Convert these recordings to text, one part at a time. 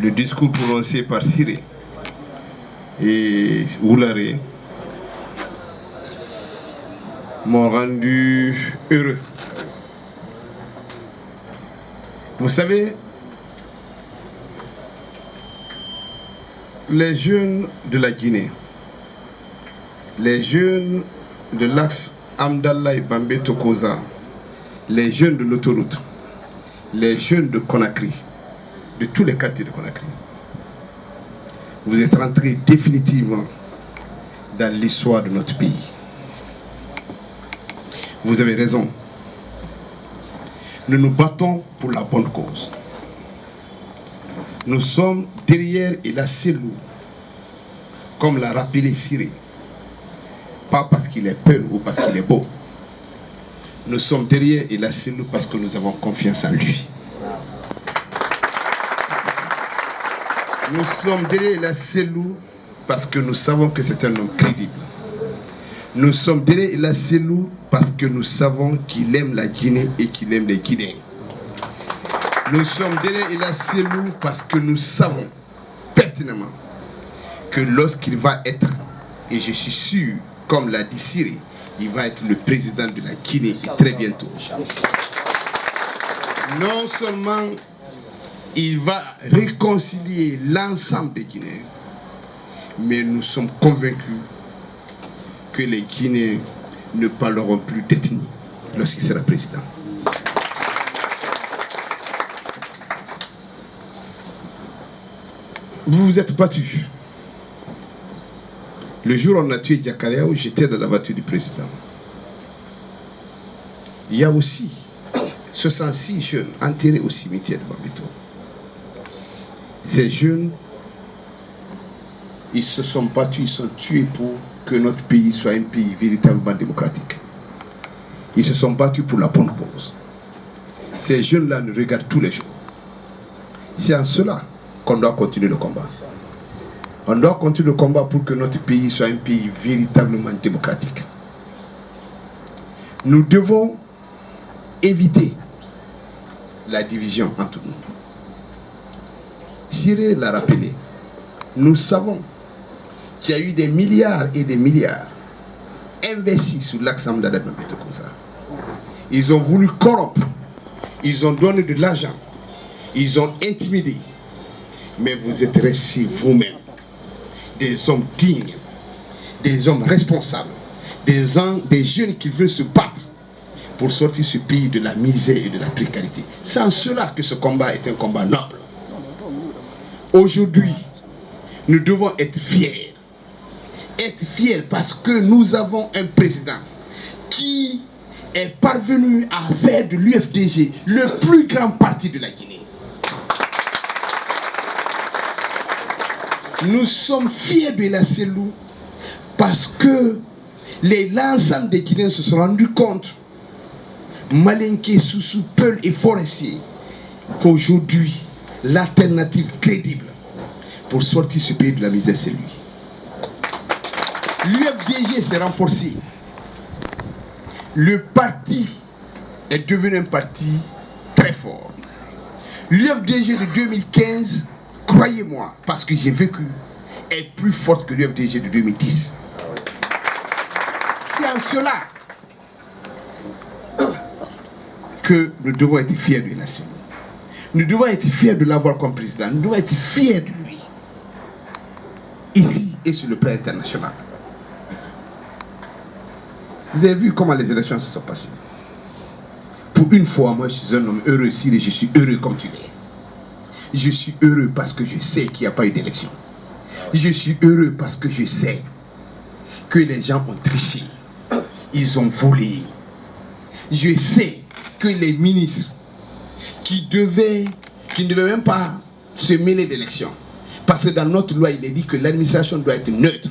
le discours prononcé par Siré et Oularé m'ont rendu heureux. Vous savez, les jeunes de la Guinée, les jeunes de l'axe Amdallah et Bambé Tokoza, les jeunes de l'autoroute, les jeunes de Conakry, de tous les quartiers de Conakry, vous êtes rentrés définitivement dans l'histoire de notre pays. Vous avez raison. Nous nous battons pour la bonne cause. Nous sommes derrière Ila Selou, comme l'a rappelé Siré. Pas parce qu'il est peur ou parce qu'il est beau. Nous sommes derrière Ila Selou parce que nous avons confiance en lui. Nous sommes derrière Ila Selou parce que nous savons que c'est un homme crédible. Nous sommes derrière Ila Selou parce que nous savons qu'il aime la Guinée et qu'il aime les Guinéens. Nous sommes derrière Ila Selou parce que nous savons pertinemment que lorsqu'il va être, et je suis sûr, comme l'a dit Siré, il va être le président de la Guinée très bientôt. Non seulement il va réconcilier l'ensemble des Guinéens, mais nous sommes convaincus que les Guinéens ne parleront plus d'ethnie lorsqu'il sera président. Vous vous êtes battus. Le jour où on a tué Diakariaou, j'étais dans la voiture du président. Il y a aussi 66 jeunes enterrés au cimetière de Bambito. Ces jeunes, ils se sont battus, ils sont tués pour que notre pays soit un pays véritablement démocratique. Ils se sont battus pour la bonne cause. Ces jeunes-là nous regardent tous les jours. C'est en cela qu'on doit continuer le combat. On doit continuer le combat pour que notre pays soit un pays véritablement démocratique. Nous devons éviter la division entre nous. Siré l'a rappelé. Nous savons qu'il y a eu des milliards et des milliards investis sur l'axe Amdallah Bambé Tokoza. Ils ont voulu corrompre. Ils ont donné de l'argent. Ils ont intimidé. Mais vous êtes restés vous-même des hommes dignes, des hommes responsables, des jeunes qui veulent se battre pour sortir ce pays de la misère et de la précarité. C'est en cela que ce combat est un combat noble. Aujourd'hui, nous devons être fiers. Être fiers parce que nous avons un président qui est parvenu à faire de l'UFDG le plus grand parti de la Guinée. Nous sommes fiers de Ila Selou parce que l'ensemble des Guinéens se sont rendus compte, Malinké, Soussou, Peul et Forestier, qu'aujourd'hui, l'alternative crédible pour sortir ce pays de la misère, c'est lui. L'UFDG s'est renforcé. Le parti est devenu un parti très fort. L'UFDG de 2015, croyez-moi, parce que j'ai vécu, est plus forte que l'UFDG de 2010. C'est en cela que nous devons être fiers de Ila Selou. Nous devons être fiers de l'avoir comme président. Nous devons être fiers de lui. Ici et sur le plan international. Vous avez vu comment les élections se sont passées. Pour une fois, moi, je suis un homme heureux ici et je suis heureux comme tu l'es. Je suis heureux parce que je sais qu'il n'y a pas eu d'élection. Je suis heureux parce que je sais que les gens ont triché. Ils ont volé. Je sais que les ministres qui ne devaient même pas se mêler d'élections, parce que dans notre loi, il est dit que l'administration doit être neutre.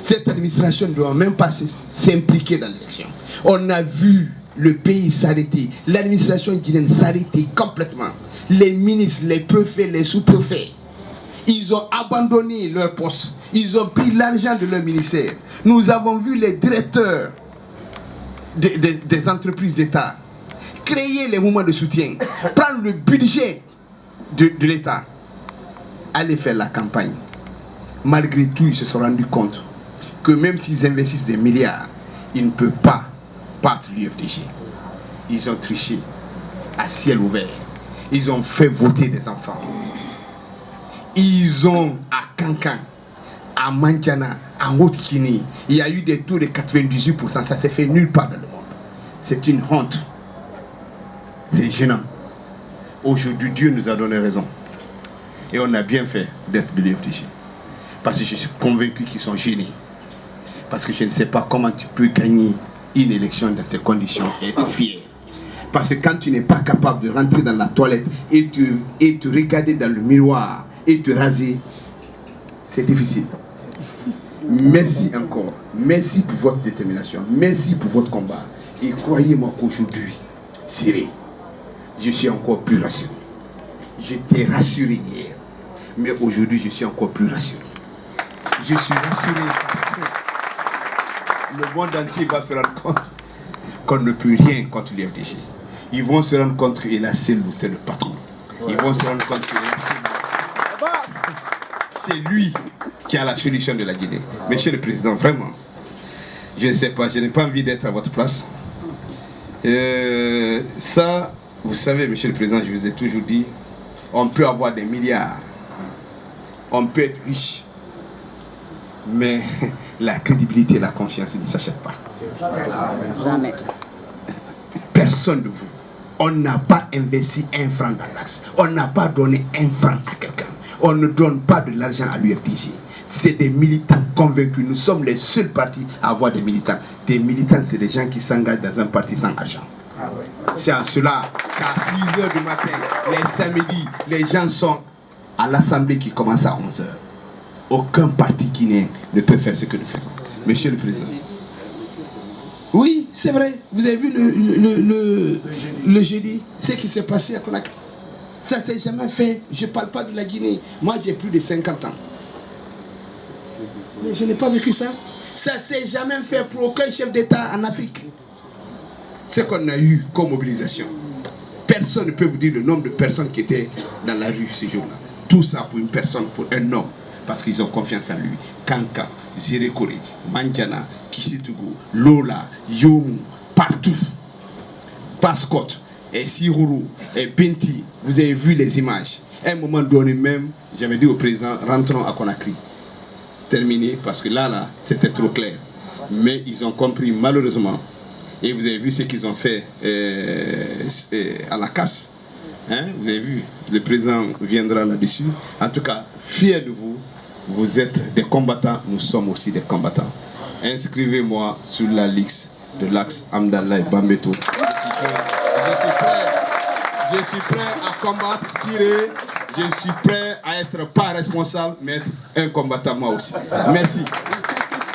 Cette administration ne doit même pas s'impliquer dans l'élection. On a vu le pays s'arrêter, l'administration guinéenne s'arrêter complètement. Les ministres, les préfets, les sous-préfets, ils ont abandonné leur poste. Ils ont pris l'argent de leur ministère. Nous avons vu les directeurs des entreprises d'État créer les mouvements de soutien, prendre le budget de l'État aller faire la campagne. Malgré tout, ils se sont rendus compte que même s'ils investissent des milliards, ils ne peuvent pas battre l'UFDG. Ils ont triché à ciel ouvert. Ils ont fait voter des enfants. Ils ont, à Kankan, à Mandiana, en Haute-Guinée, il y a eu des taux de 98%. Ça s'est fait nulle part dans le monde. C'est une honte. C'est gênant. Aujourd'hui, Dieu nous a donné raison. Et on a bien fait d'être de l'UFDG. Parce que je suis convaincu qu'ils sont gênés. Parce que je ne sais pas comment tu peux gagner une élection dans ces conditions et être fier. Parce que quand tu n'es pas capable de rentrer dans la toilette et te regarder dans le miroir et te raser, c'est difficile. Merci encore. Merci pour votre détermination. Merci pour votre combat. Et croyez-moi qu'aujourd'hui, Siré, je suis encore plus rassuré. J'étais rassuré hier. Mais aujourd'hui, je suis encore plus rassuré. Je suis rassuré parce que le monde entier va se rendre compte qu'on ne peut rien contre l'UFDG. Ils vont se rendre compte que la Selou, c'est le patron. Ils vont se rendre compte que c'est lui qui a la solution de la Guinée. Monsieur le Président, vraiment, je ne sais pas, je n'ai pas envie d'être à votre place. Ça, vous savez, Monsieur le Président, je vous ai toujours dit, on peut avoir des milliards, on peut être riche, mais la crédibilité et la confiance ne s'achètent pas. Jamais. Personne de vous. On n'a pas investi un franc dans l'axe. On n'a pas donné un franc à quelqu'un. On ne donne pas de l'argent à l'UFDG. C'est des militants convaincus. Nous sommes les seuls partis à avoir des militants. Des militants, c'est des gens qui s'engagent dans un parti sans argent. C'est en cela qu'à 6 h du matin, les samedis, les gens sont à l'Assemblée qui commence à 11 h. Aucun parti guinéen ne peut faire ce que nous faisons. Monsieur le Président. Oui, c'est vrai. Vous avez vu le jeudi, ce qui s'est passé à Conakry. Ça ne s'est jamais fait. Je ne parle pas de la Guinée. Moi, j'ai plus de 50 ans. Mais je n'ai pas vécu ça. Ça ne s'est jamais fait pour aucun chef d'État en Afrique. Ce qu'on a eu comme mobilisation. Personne ne peut vous dire le nombre de personnes qui étaient dans la rue ces jours-là. Tout ça pour une personne, pour un homme. Parce qu'ils ont confiance en lui. Kanka, Zirekori, Mandiana, Kisitougou, Lola, Yomu, partout. Pascot, et Siruru, et Binti, vous avez vu les images. À un moment donné même, j'avais dit au président, rentrons à Conakry. Terminé, parce que là, c'était trop clair. Mais ils ont compris malheureusement. Et vous avez vu ce qu'ils ont fait à la casse. Hein? Vous avez vu, le président viendra là-dessus. En tout cas, fier de vous. Vous êtes des combattants, nous sommes aussi des combattants. Inscrivez-moi sur la liste de l'axe Amdallah et Bambeto. Je suis prêt à combattre Siré. Je suis prêt à être pas responsable, mais être un combattant moi aussi. Merci.